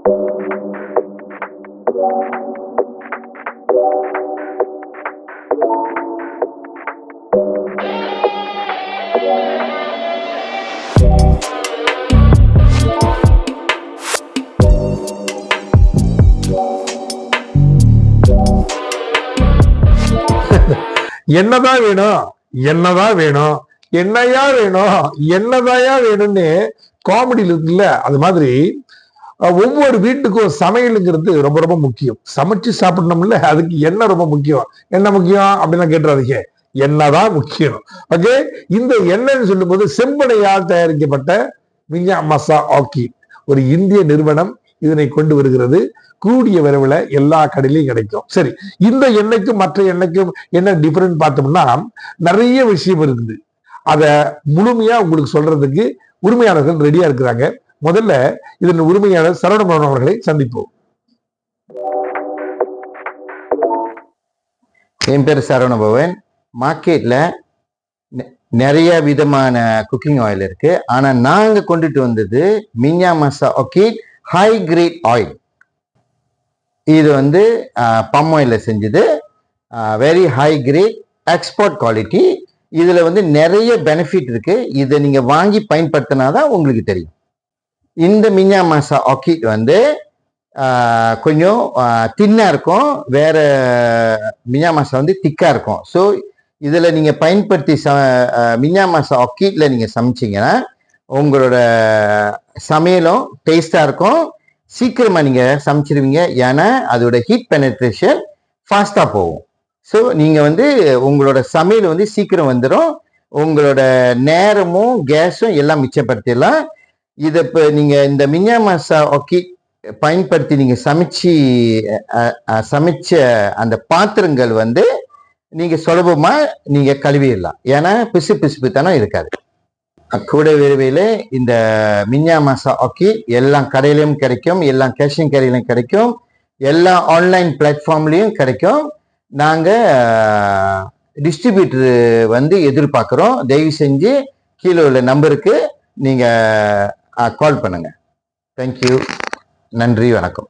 என்னதான் வேணும், என்னதான் வேணும், என்னையா வேணும், என்னதாயா வேணும்னு காமெடியில் இருக்குல்ல, அது மாதிரி ஒவ்வொரு வீட்டுக்கும் சமையலுங்கிறது ரொம்ப ரொம்ப முக்கியம். சமைச்சு சாப்பிடணும்ல, அதுக்கு என்ன ரொம்ப முக்கியம். என்ன முக்கியம் அப்படின்னா கேட்டுறாதீங்க, எண்ணெய் முக்கியம். ஓகே, இந்த எண்ணெய்ன்னு சொல்லும் போது செம்பனையால் தயாரிக்கப்பட்ட மின்யா மசா ஆக்கி ஒரு இந்திய நிறுவனம் இதனை கொண்டு வருகிறது. கூடிய விரைவில் எல்லா கடையிலையும் கிடைக்கும். சரி, இந்த எண்ணெய்க்கும் மற்ற எண்ணெய்க்கும் என்ன டிஃபரெண்ட் பார்த்தோம்னா நிறைய விஷயம் இருக்குது. அத முழுமையா உங்களுக்கு சொல்றதுக்கு உரிமையாளர்கள் ரெடியா இருக்கிறாங்க. முதல்ல இதன் உரிமையாளர் சரவணபவன் அவர்களை சந்திப்போம். என் பேர் சரவணபவன். மார்க்கெட்ல நிறைய விதமான குக்கிங் ஆயில் இருக்கு. ஆனா நாங்க கொண்டுட்டு வந்தது மின்யா மசா ஆர்கிட் ஹை கிரேட் ஆயில். இது வந்து பம் ஆயில செஞ்சது, very high grade export quality. இதுல வந்து நிறைய பெனிஃபிட் இருக்கு. இதை நீங்க வாங்கி பயன்படுத்தினாதான் உங்களுக்கு தெரியும். இந்த மின்யா மசா ஆர்கிட் வந்து கொஞ்சம் தின்னா இருக்கும், வேற மின்யா மசா வந்து திக்கா இருக்கும். ஸோ இதுல நீங்க பயன்படுத்தி மின்யா மசா ஆர்கிட்ல நீங்க சமைச்சீங்கன்னா உங்களோட சமையலும் டேஸ்டா இருக்கும். சீக்கிரமா நீங்க சமைச்சிருவீங்க, ஏன்னா அதோட ஹீட் பெனட்ரேஷன் ஃபாஸ்டா போகும். ஸோ நீங்க வந்து உங்களோட சமையல் வந்து சீக்கிரம் வந்துடும். உங்களோட நேரமும் கேஸும் எல்லாம் மிச்சப்படுத்திடலாம். இதை இப்போ நீங்க இந்த மின்யா மசா ஆர்கிட் பயன்படுத்தி நீங்க சமைச்ச அந்த பாத்திரங்கள் வந்து நீங்க சுலபமா நீங்க கழுவிடலாம், ஏன்னா பிசுபிசுப்புத்தனம் இருக்காது. கூட விரைவில் இந்த மின்யா மசா ஆர்கிட் எல்லா கடையிலையும் கிடைக்கும், எல்லா கேஷ் அண்ட் கேரிலையும் கிடைக்கும், எல்லா ஆன்லைன் பிளாட்ஃபார்ம்லையும் கிடைக்கும். நாங்க டிஸ்ட்ரிபியூட்டர் வந்து எதிர்பார்க்குறோம். தயவு செஞ்சு கீழே உள்ள நம்பருக்கு நீங்க கால் பண்ணுங்க. தேங்க்யூ, நன்றி, வணக்கம்.